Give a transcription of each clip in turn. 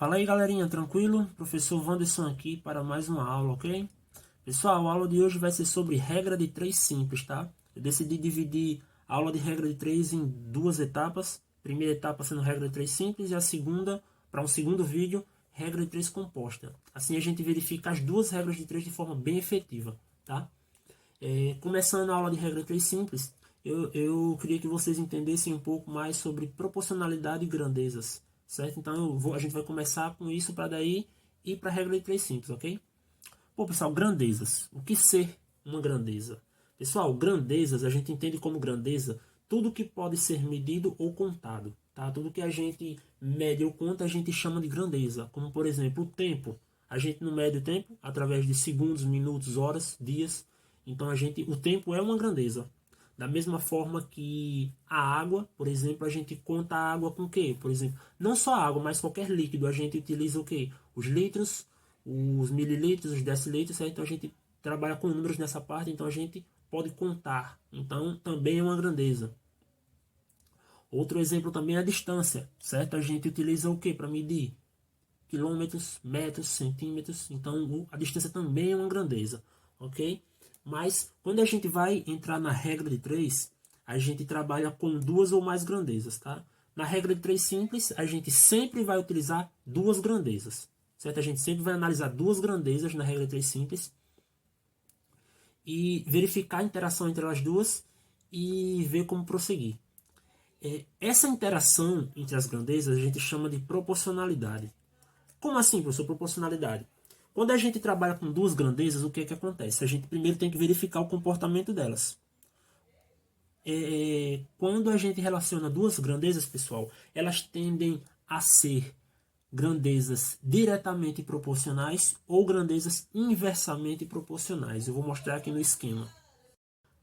Fala aí, galerinha, tranquilo? Professor Wanderson aqui para mais uma aula, ok? Pessoal, a aula de hoje vai ser sobre regra de 3 simples, tá? Eu decidi dividir a aula de regra de 3 em duas etapas. Primeira etapa sendo regra de 3 simples e a segunda, para um segundo vídeo, regra de 3 composta. Assim a gente verifica as duas regras de 3 de forma bem efetiva, tá? Começando a aula de regra de 3 simples, eu queria que vocês entendessem um pouco mais sobre proporcionalidade e grandezas, certo? Então a gente vai começar com isso para daí ir para a regra de 3 simples, ok? Bom, pessoal, grandezas. O que ser uma grandeza? Pessoal, grandezas a gente entende como grandeza tudo que pode ser medido ou contado, tá? Tudo que a gente mede ou conta a gente chama de grandeza, como por exemplo o tempo. A gente não mede o tempo através de segundos, minutos, horas, dias. Então o tempo é uma grandeza. Da mesma forma que a água, por exemplo, a gente conta a água com o quê? Por exemplo, não só a água, mas qualquer líquido, a gente utiliza o quê? Os litros, os mililitros, os decilitros, certo? Então a gente trabalha com números nessa parte, então a gente pode contar. Então também é uma grandeza. Outro exemplo também é a distância, certo? A gente utiliza o que para medir? Quilômetros, metros, centímetros. Então a distância também é uma grandeza, ok? Mas quando a gente vai entrar na regra de 3, a gente trabalha com duas ou mais grandezas, tá? Na regra de 3 simples, a gente sempre vai utilizar duas grandezas, certo? A gente sempre vai analisar duas grandezas na regra de 3 simples e verificar a interação entre as duas e ver como prosseguir. Essa interação entre as grandezas a gente chama de proporcionalidade. Como assim, professor, proporcionalidade? Quando a gente trabalha com duas grandezas, o que é que acontece? A gente primeiro tem que verificar o comportamento delas. Quando a gente relaciona duas grandezas, pessoal, elas tendem a ser grandezas diretamente proporcionais ou grandezas inversamente proporcionais. Eu vou mostrar aqui no esquema.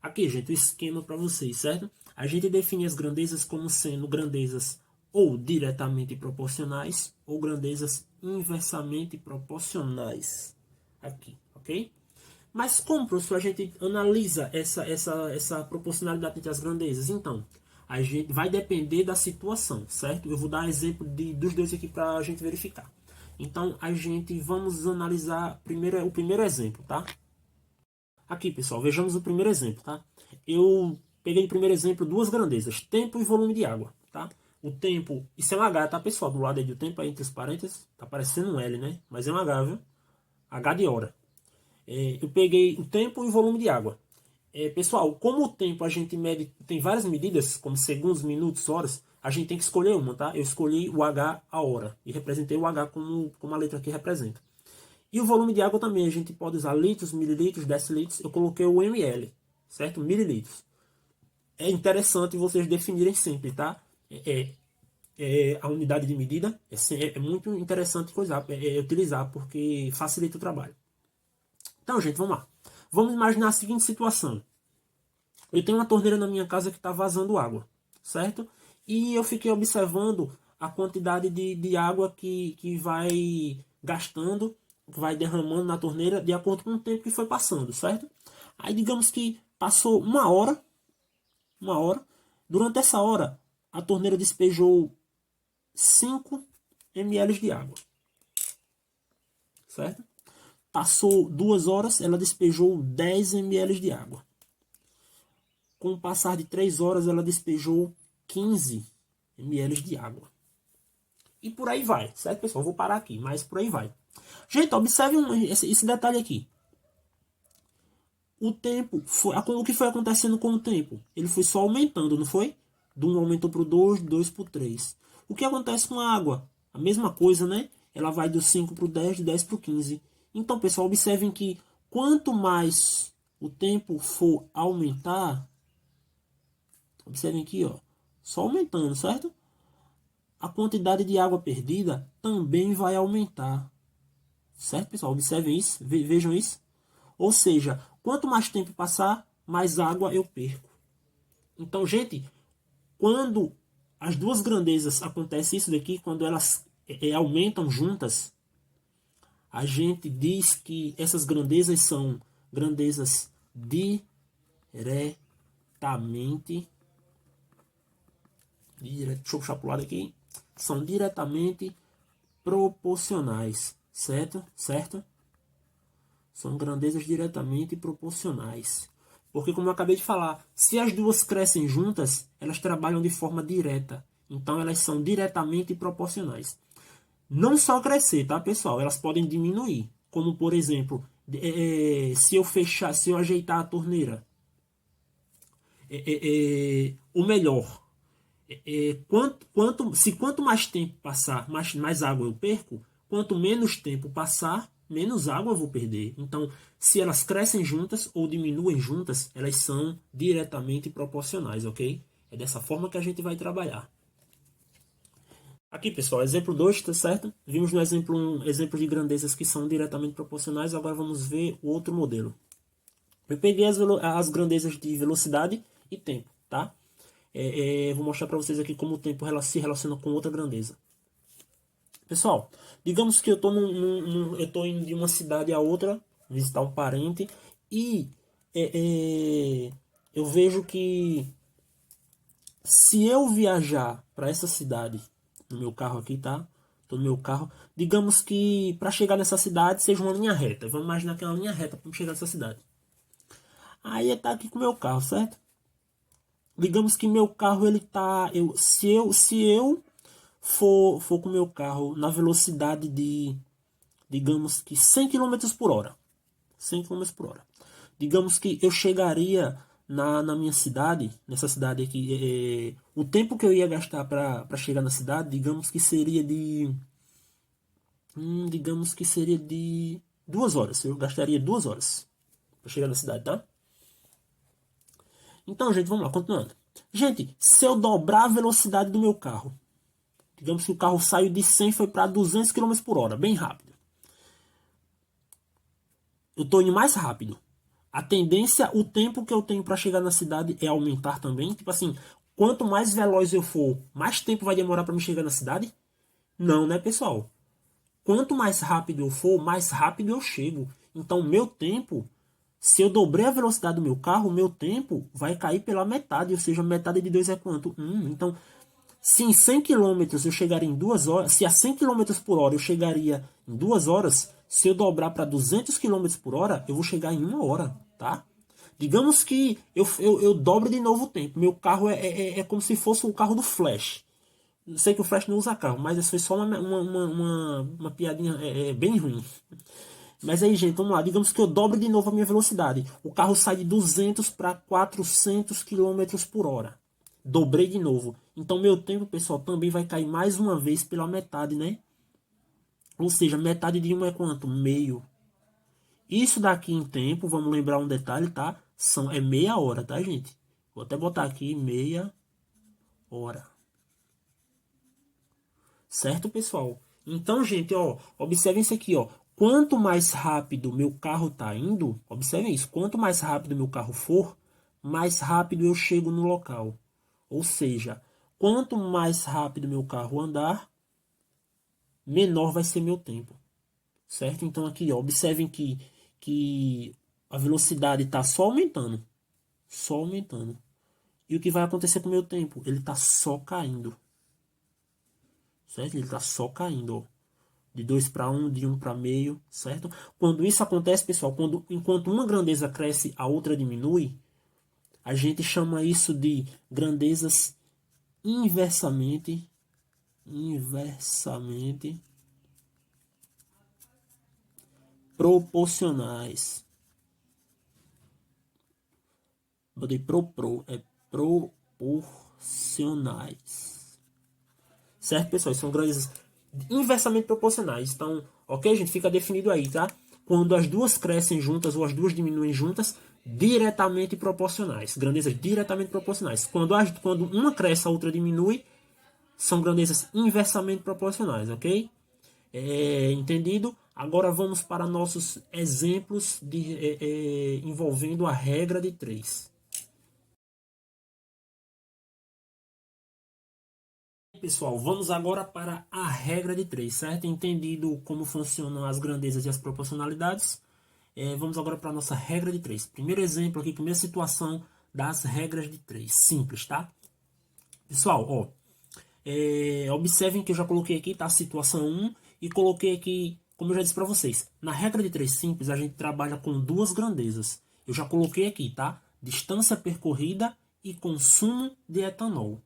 Aqui, gente, o esquema para vocês, certo? A gente define as grandezas como sendo grandezas ou diretamente proporcionais ou grandezas inversamente proporcionais. Aqui, ok? Mas como, professor, a gente analisa essa proporcionalidade entre as grandezas? Então, a gente vai depender da situação, certo? Eu vou dar exemplo dos dois aqui para a gente verificar. Então, vamos analisar o primeiro exemplo, tá? Aqui, pessoal, vejamos o primeiro exemplo, tá? Eu peguei o primeiro exemplo duas grandezas, tempo e volume de água, tá? O tempo, isso é um H, tá, pessoal? Do lado aí do tempo, aí entre os parênteses, tá parecendo um L, né? Mas é um H, viu? H de hora. Eu peguei o tempo e o volume de água. Pessoal, como o tempo a gente mede, tem várias medidas, como segundos, minutos, horas, a gente tem que escolher uma, tá? Eu escolhi o H a hora e representei o H como a letra aqui representa. E o volume de água também, a gente pode usar litros, mililitros, decilitros. Eu coloquei o ml, certo? Mililitros. É interessante vocês definirem sempre, tá? A unidade de medida é muito interessante utilizar, porque facilita o trabalho. Então, gente, vamos lá. Vamos imaginar a seguinte situação. Eu tenho uma torneira na minha casa que está vazando água, certo? E eu fiquei observando a quantidade de água que vai gastando, que vai derramando na torneira de acordo com o tempo que foi passando, certo? Aí digamos que passou uma hora. Durante essa hora, a torneira despejou 5 ml de água, certo? Passou 2 horas, ela despejou 10 ml de água. Com o passar de 3 horas, ela despejou 15 ml de água. E por aí vai, certo, pessoal? Eu vou parar aqui, mas por aí vai. Gente, observe esse detalhe aqui. O tempo, o que foi acontecendo com o tempo? Ele foi só aumentando, não foi? Do 1 aumentou para o 2, 2 para o 3. O que acontece com a água? A mesma coisa, né? Ela vai do 5 para o 10, do 10 para o 15. Então, pessoal, observem que quanto mais o tempo for aumentar, observem aqui, ó, só aumentando, certo? A quantidade de água perdida também vai aumentar. Certo, pessoal? Observem isso, vejam isso. Ou seja, quanto mais tempo passar, mais água eu perco. Então, gente, quando as duas grandezas acontece isso daqui, quando elas aumentam juntas, a gente diz que essas grandezas são grandezas diretamente. Deixa eu puxar para o lado aqui. São diretamente proporcionais, certo? Certo? São grandezas diretamente proporcionais. Porque, como eu acabei de falar, se as duas crescem juntas, elas trabalham de forma direta. Então, elas são diretamente proporcionais. Não só crescer, tá, pessoal? Elas podem diminuir. Como, por exemplo, se eu fechar, se eu ajeitar a torneira, o melhor, quanto mais tempo passar, mais água eu perco, quanto menos tempo passar, menos água eu vou perder. Então, se elas crescem juntas ou diminuem juntas, elas são diretamente proporcionais, ok? É dessa forma que a gente vai trabalhar. Aqui, pessoal, exemplo 2, tá certo? Vimos no exemplo 1 exemplo de grandezas que são diretamente proporcionais, agora vamos ver o outro modelo. Eu peguei as grandezas de velocidade e tempo, tá? Vou mostrar para vocês aqui como o tempo se relaciona com outra grandeza. Pessoal, digamos que eu estou indo de uma cidade a outra, visitar um parente, e eu vejo que se eu viajar para essa cidade, no meu carro aqui, tá? Tô no meu carro. Digamos que para chegar nessa cidade seja uma linha reta. Vamos imaginar que é uma linha reta para chegar nessa cidade. Aí tá aqui com o meu carro, certo? Digamos que meu carro ele tá, se eu for com o meu carro na velocidade de, digamos que 100 km por hora. 100 km por hora. Digamos que eu chegaria na minha cidade, nessa cidade aqui, o tempo que eu ia gastar para chegar na cidade, digamos que seria de 2 horas. Eu gastaria 2 horas para chegar na cidade, tá? Então, gente, vamos lá, continuando. Gente, se eu dobrar a velocidade do meu carro, digamos que o carro saiu de 100 e foi para 200 km por hora, bem rápido. Eu estou indo mais rápido. A tendência, o tempo que eu tenho para chegar na cidade é aumentar também. Tipo assim, quanto mais veloz eu for, mais tempo vai demorar para me chegar na cidade? Não, né, pessoal? Quanto mais rápido eu for, mais rápido eu chego. Então, meu tempo, se eu dobrei a velocidade do meu carro, meu tempo vai cair pela metade. Ou seja, metade de 2 é quanto? 1. Então, se em 100 km eu chegaria em 2 horas, se a 100 km por hora eu chegaria em 2 horas, se eu dobrar para 200 km por hora, eu vou chegar em 1 hora, tá? Digamos que eu dobro de novo o tempo. Meu carro é como se fosse um carro do Flash. Eu sei que o Flash não usa carro, mas isso foi só uma piadinha bem ruim. Mas aí, gente, vamos lá. Digamos que eu dobro de novo a minha velocidade. O carro sai de 200 para 400 km por hora. Dobrei de novo. Então, meu tempo, pessoal, também vai cair mais uma vez pela metade, né? Ou seja, metade de 1 é quanto? Meio. Isso daqui em tempo, vamos lembrar um detalhe, tá? É meia hora, tá, gente? Vou até botar aqui meia hora. Certo, pessoal? Então, gente, ó, observem isso aqui, ó. Quanto mais rápido meu carro tá indo, observem isso. Quanto mais rápido meu carro for, mais rápido eu chego no local. Ou seja, quanto mais rápido meu carro andar, menor vai ser meu tempo. Certo? Então aqui, ó, observem que a velocidade está só aumentando. Só aumentando. E o que vai acontecer com o meu tempo? Ele está só caindo. Certo? Ele está só caindo, ó. De 2 para 1, de 1 para meio, certo? Quando isso acontece, pessoal, enquanto uma grandeza cresce, a outra diminui, a gente chama isso de grandezas inversamente proporcionais. Botei proporcionais. Certo, pessoal? São grandezas inversamente proporcionais. Então, ok, gente? Fica definido aí, tá? Quando as duas crescem juntas ou as duas diminuem juntas, diretamente proporcionais. Grandezas diretamente proporcionais. Quando uma cresce, a outra diminui, são grandezas inversamente proporcionais, ok? Entendido? Agora vamos para nossos exemplos envolvendo a regra de 3. Pessoal, vamos agora para a regra de 3, certo? Entendido como funcionam as grandezas e as proporcionalidades, vamos agora para a nossa regra de 3. Primeiro exemplo aqui, primeira situação das regras de 3. Simples, tá? Pessoal, ó, observem que eu já coloquei aqui, tá? A situação 1 e coloquei aqui, como eu já disse para vocês, na regra de 3 simples a gente trabalha com duas grandezas. Eu já coloquei aqui, tá? Distância percorrida e consumo de etanol.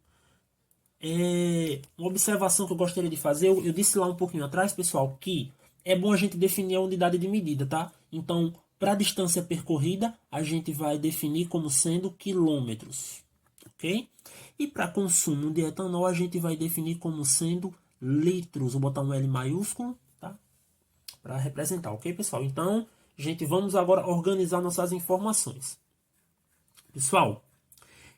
Uma observação que eu gostaria de fazer, eu disse lá um pouquinho atrás, pessoal, que é bom a gente definir a unidade de medida, tá? Então, para a distância percorrida, a gente vai definir como sendo quilômetros, ok? E para consumo de etanol, a gente vai definir como sendo litros. Vou botar um L maiúsculo, tá? Para representar, ok, pessoal? Então, gente, vamos agora organizar nossas informações. Pessoal,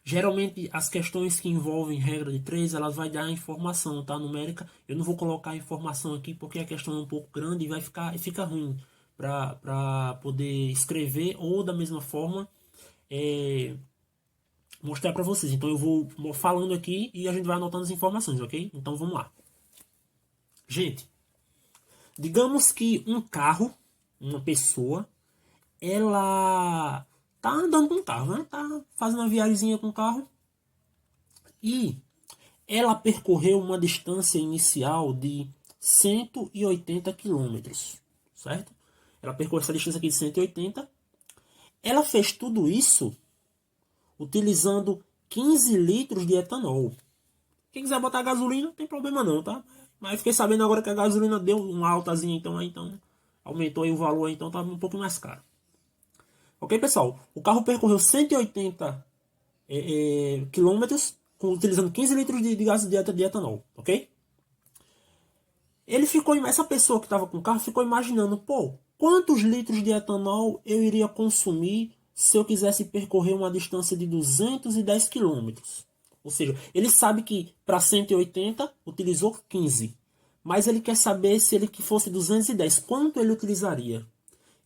geralmente as questões que envolvem regra de 3, elas vai dar a informação, tá, numérica. Eu não vou colocar a informação aqui porque a questão é um pouco grande e fica ruim para poder escrever ou da mesma forma mostrar para vocês. Então eu vou falando aqui e a gente vai anotando as informações, ok? Então vamos lá. Gente, digamos que um carro, uma pessoa, ela tá andando com o carro, né? Tá fazendo uma viagemzinha com o carro e ela percorreu uma distância inicial de 180 quilômetros, certo? Ela percorreu essa distância aqui de 180. Ela fez tudo isso utilizando 15 litros de etanol. Quem quiser botar gasolina, não tem problema não, tá? Mas fiquei sabendo agora que a gasolina deu uma altazinha, então aumentou aí o valor, então tá um pouco mais caro. Ok, pessoal? O carro percorreu 180 quilômetros utilizando 15 litros de gás de etanol, ok? Essa pessoa que estava com o carro ficou imaginando, pô, quantos litros de etanol eu iria consumir se eu quisesse percorrer uma distância de 210 quilômetros? Ou seja, ele sabe que para 180 utilizou 15, mas ele quer saber se ele que fosse 210, quanto ele utilizaria?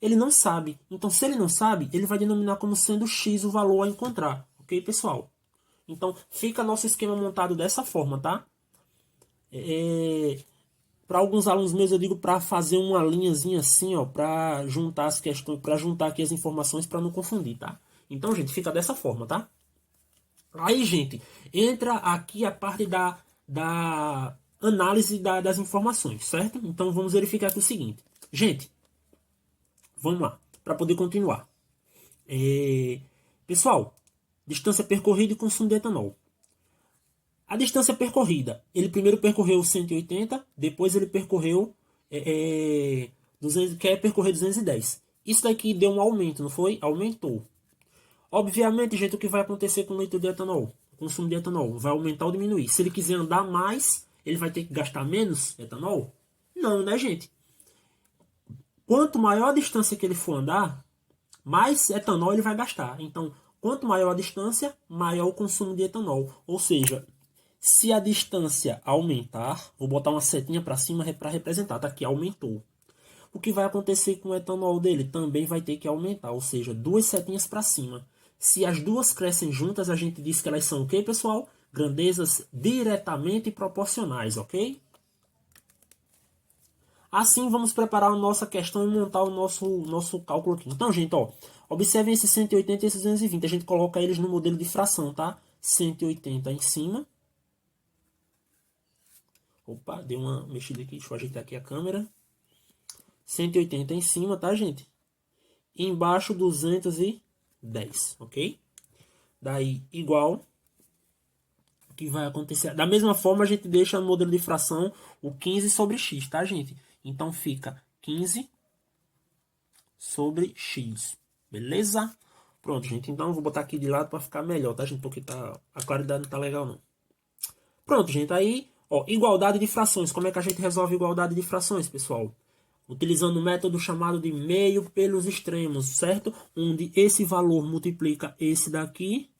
Ele não sabe. Então, se ele não sabe, ele vai denominar como sendo X o valor a encontrar. Ok, pessoal? Então, fica nosso esquema montado dessa forma, tá? Para alguns alunos meus, eu digo para fazer uma linhazinha assim, ó, para juntar as questões, para juntar aqui as informações para não confundir, tá? Então, gente, fica dessa forma, tá? Aí, gente, entra aqui a parte da análise das informações, certo? Então, vamos verificar aqui o seguinte. Gente, vamos lá, para poder continuar. Pessoal, distância percorrida e consumo de etanol. A distância percorrida, ele primeiro percorreu 180, depois ele percorreu 200, quer percorrer 210. Isso daqui deu um aumento, não foi? Aumentou. Obviamente, gente, o que vai acontecer com o litro de etanol? O consumo de etanol vai aumentar ou diminuir. Se ele quiser andar mais, ele vai ter que gastar menos etanol? Não, né, gente? Quanto maior a distância que ele for andar, mais etanol ele vai gastar. Então, quanto maior a distância, maior o consumo de etanol. Ou seja, se a distância aumentar, vou botar uma setinha para cima para representar, tá? Que aumentou. O que vai acontecer com o etanol dele? Também vai ter que aumentar, ou seja, duas setinhas para cima. Se as duas crescem juntas, a gente diz que elas são o que, pessoal? Grandezas diretamente proporcionais, ok? Assim, vamos preparar a nossa questão e montar o nosso cálculo aqui. Então, gente, ó, observem esses 180 e esses 220. A gente coloca eles no modelo de fração, tá? 180 em cima. Opa, deu uma mexida aqui. Deixa eu ajeitar aqui a câmera. 180 em cima, tá, gente? E embaixo 210, ok? Daí, igual. O que vai acontecer? Da mesma forma, a gente deixa no modelo de fração o 15 sobre x, tá, gente? Então, fica 15 sobre x. Beleza? Pronto, gente. Então, eu vou botar aqui de lado para ficar melhor, tá, gente? Porque a claridade não tá legal, não. Pronto, gente. Aí, ó, igualdade de frações. Como é que a gente resolve igualdade de frações, pessoal? Utilizando o método chamado de meio pelos extremos, certo? Onde esse valor multiplica esse daqui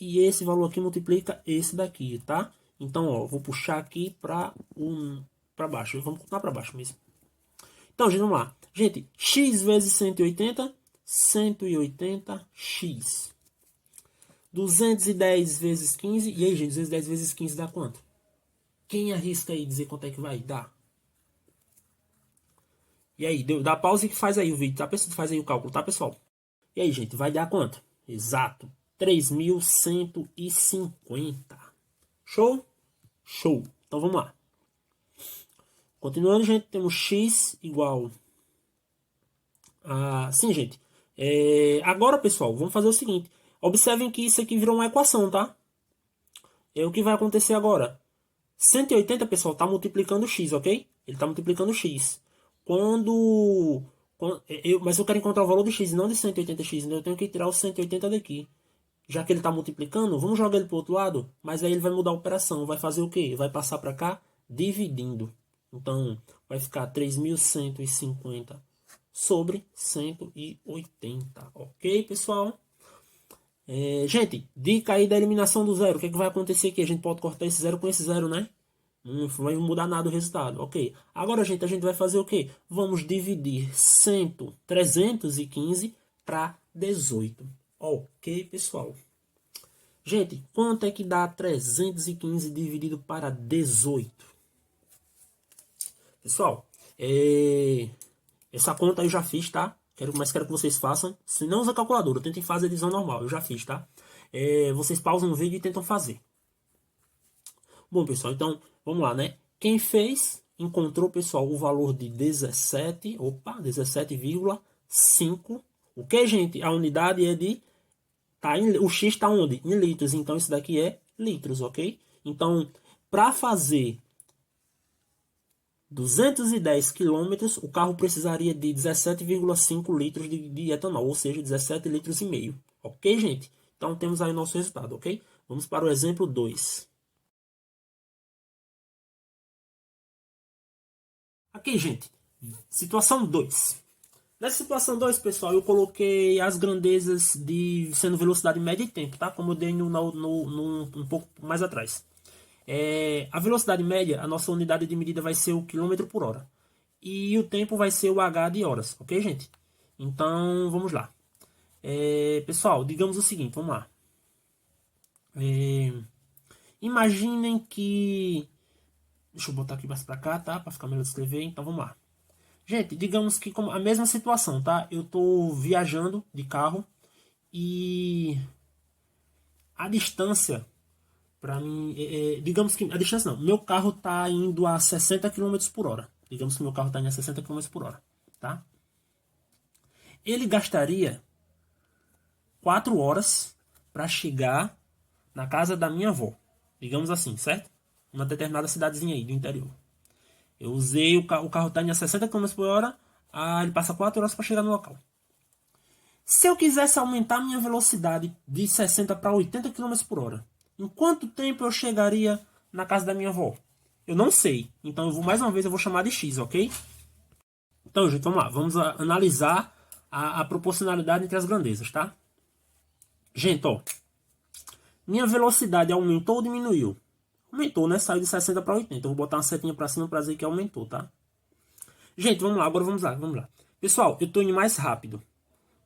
e esse valor aqui multiplica esse daqui, tá? Então, ó, vou puxar aqui para baixo. Vamos contar para baixo mesmo. Então, gente, vamos lá. Gente, x vezes 180, 180x. 210 vezes 15. E aí, gente, 210 vezes 15 dá quanto? Quem arrisca aí dizer quanto é que vai dar? E aí, dá pausa e faz aí o vídeo, tá? Faz aí o cálculo, tá, pessoal? E aí, gente, vai dar quanto? Exato. 3.150. Show? Show. Então, vamos lá. Continuando, gente, temos x igual a... Sim, gente. Agora, pessoal, vamos fazer o seguinte. Observem que isso aqui virou uma equação, tá? O que vai acontecer agora? 180, pessoal, está multiplicando x, ok? Ele está multiplicando x. Mas eu quero encontrar o valor de x e não de 180x, então eu tenho que tirar o 180 daqui. Já que ele está multiplicando, vamos jogar ele para o outro lado, mas aí ele vai mudar a operação. Vai fazer o quê? Vai passar para cá dividindo. Então, vai ficar 3.150 sobre 180. Ok, pessoal? Gente, dica aí da eliminação do zero. O que, é que vai acontecer aqui? A gente pode cortar esse zero com esse zero, né? Não vai mudar nada o resultado. Ok. Agora, gente, a gente vai fazer o quê? Vamos dividir 315 para 18. Ok, pessoal? Gente, quanto é que dá 315 dividido para 18? Pessoal, essa conta eu já fiz, tá? Mas quero que vocês façam. Se não usa calculadora, tentem fazer a divisão normal. Eu já fiz, tá? Vocês pausam o vídeo e tentam fazer. Bom, pessoal, então, vamos lá, né? Quem fez, encontrou, pessoal, o valor de 17,5. O que, gente? A unidade é de... o X está onde? Em litros. Então, isso daqui é litros, ok? Então, para fazer 210 quilômetros, o carro precisaria de 17,5 litros de etanol, ou seja, 17 litros e meio. Ok, gente? Então, temos aí o nosso resultado, ok? Vamos para o exemplo 2. Ok, gente. Situação 2. Nessa situação 2, pessoal, eu coloquei as grandezas sendo velocidade média e tempo, tá? Como eu dei um pouco mais atrás. A velocidade média, a nossa unidade de medida vai ser o quilômetro por hora. E o tempo vai ser o H de horas, ok, gente? Então, vamos lá. Pessoal, digamos o seguinte, vamos lá. Imaginem que... Deixa eu botar aqui mais pra cá, tá? Pra ficar melhor de escrever, então vamos lá. Gente, digamos que a mesma situação, tá? Eu tô viajando de carro e a distância, para mim, digamos que a distância não, meu carro tá indo a 60 km por hora. Digamos que meu carro tá indo a 60 km por hora, tá? Ele gastaria 4 horas para chegar na casa da minha avó. Digamos assim, certo? Uma determinada cidadezinha aí do interior. Eu usei o carro tá indo a 60 km por hora, ele passa 4 horas para chegar no local. Se eu quisesse aumentar minha velocidade de 60 para 80 km por hora, em quanto tempo eu chegaria na casa da minha avó? Eu não sei. Então, mais uma vez, eu vou chamar de x, ok? Então, gente, vamos lá. Vamos analisar a proporcionalidade entre as grandezas, tá? Gente, ó. Minha velocidade aumentou ou diminuiu? Aumentou, né? Saiu de 60 para 80. Eu vou botar uma setinha para cima para dizer que aumentou, tá? Gente, vamos lá. Agora vamos lá. Pessoal, eu estou indo mais rápido.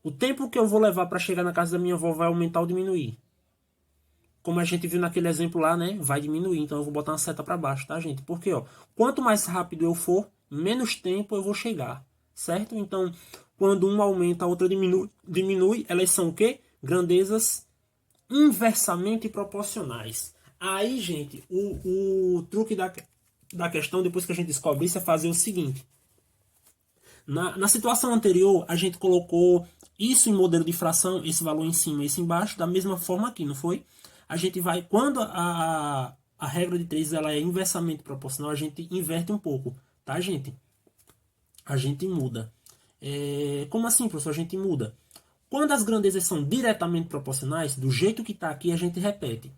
O tempo que eu vou levar para chegar na casa da minha avó vai aumentar ou diminuir? Como a gente viu naquele exemplo lá, né? Vai diminuir. Então eu vou botar uma seta para baixo, tá, gente? Porque, ó, quanto mais rápido eu for, menos tempo eu vou chegar, certo? Então, quando uma aumenta, a outra diminui, elas são o quê? Grandezas inversamente proporcionais. Aí, gente, o truque da questão, depois que a gente descobre isso, é fazer o seguinte. Na situação anterior, a gente colocou isso em modelo de fração, esse valor em cima e esse embaixo, da mesma forma aqui, não foi? A gente vai, quando a regra de 3 ela é inversamente proporcional, a gente inverte um pouco, tá, gente? A gente muda. Como assim, professor? A gente muda. Quando as grandezas são diretamente proporcionais, do jeito que está aqui, a gente repete.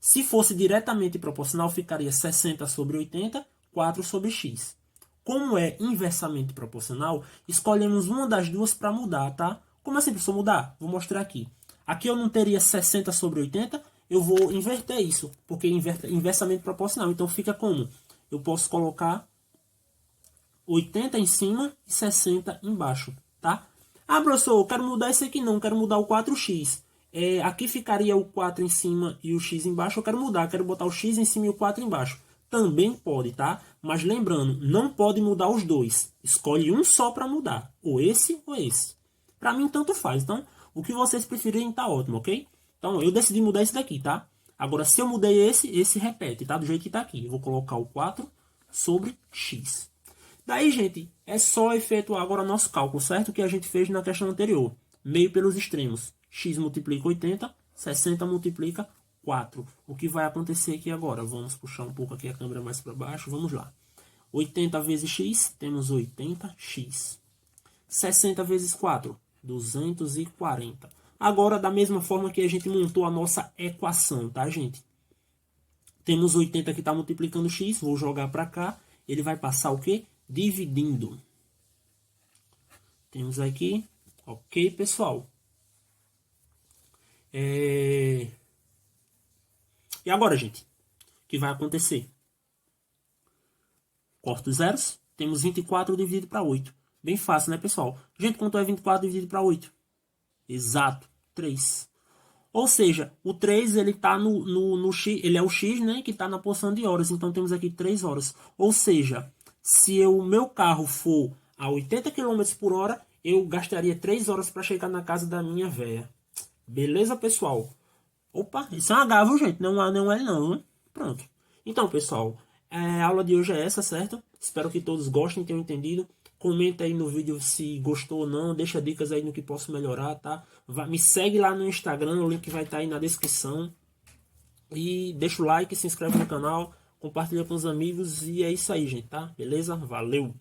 Se fosse diretamente proporcional, ficaria 60 sobre 80, 4 sobre x. Como é inversamente proporcional, escolhemos uma das duas para mudar, tá? Como assim, professor, mudar? Vou mostrar aqui. Aqui eu não teria 60 sobre 80, eu vou inverter isso, porque é inversamente proporcional. Então fica como? Eu posso colocar 80 em cima e 60 embaixo, tá? Ah, professor, eu quero mudar esse aqui não, quero mudar o 4x. Aqui ficaria o 4 em cima e o x embaixo, eu quero mudar, quero botar o x em cima e o 4 embaixo. Também pode, tá? Mas lembrando, não pode mudar os dois. Escolhe um só para mudar, ou esse ou esse. Para mim, tanto faz. Então, o que vocês preferirem tá ótimo, ok? Então, eu decidi mudar esse daqui, tá? Agora, se eu mudei esse repete, tá? Do jeito que tá aqui. Eu vou colocar o 4 sobre x. Daí, gente, é só efetuar agora nosso cálculo, certo? Que a gente fez na questão anterior. Meio pelos extremos. X multiplica 80, 60 multiplica 4. O que vai acontecer aqui agora? Vamos puxar um pouco aqui a câmera mais para baixo. Vamos lá. 80 vezes x, temos 80x. 60 vezes 4, 240. Agora, da mesma forma que a gente montou a nossa equação, tá, gente? Temos 80 que está multiplicando x, vou jogar para cá. Ele vai passar o quê? Dividindo. Temos aqui, ok, pessoal? E agora, gente, o que vai acontecer? Corta os zeros, temos 24 dividido para 8. Bem fácil, né, pessoal? Gente, quanto é 24 dividido para 8? Exato, 3. Ou seja, o 3 ele tá no x, ele é o x, né, que está na porção de horas. Então temos aqui 3 horas. Ou seja, se o meu carro for a 80 km por hora, eu gastaria 3 horas para chegar na casa da minha véia. Beleza, pessoal? Opa, isso é um H, viu, gente? Não é um L, não, né? Pronto. Então, pessoal, a aula de hoje é essa, certo? Espero que todos gostem, tenham entendido. Comenta aí no vídeo se gostou ou não. Deixa dicas aí no que posso melhorar, tá? Me segue lá no Instagram, o link vai estar aí na descrição. E deixa o like, se inscreve no canal, compartilha com os amigos. E é isso aí, gente, tá? Beleza? Valeu!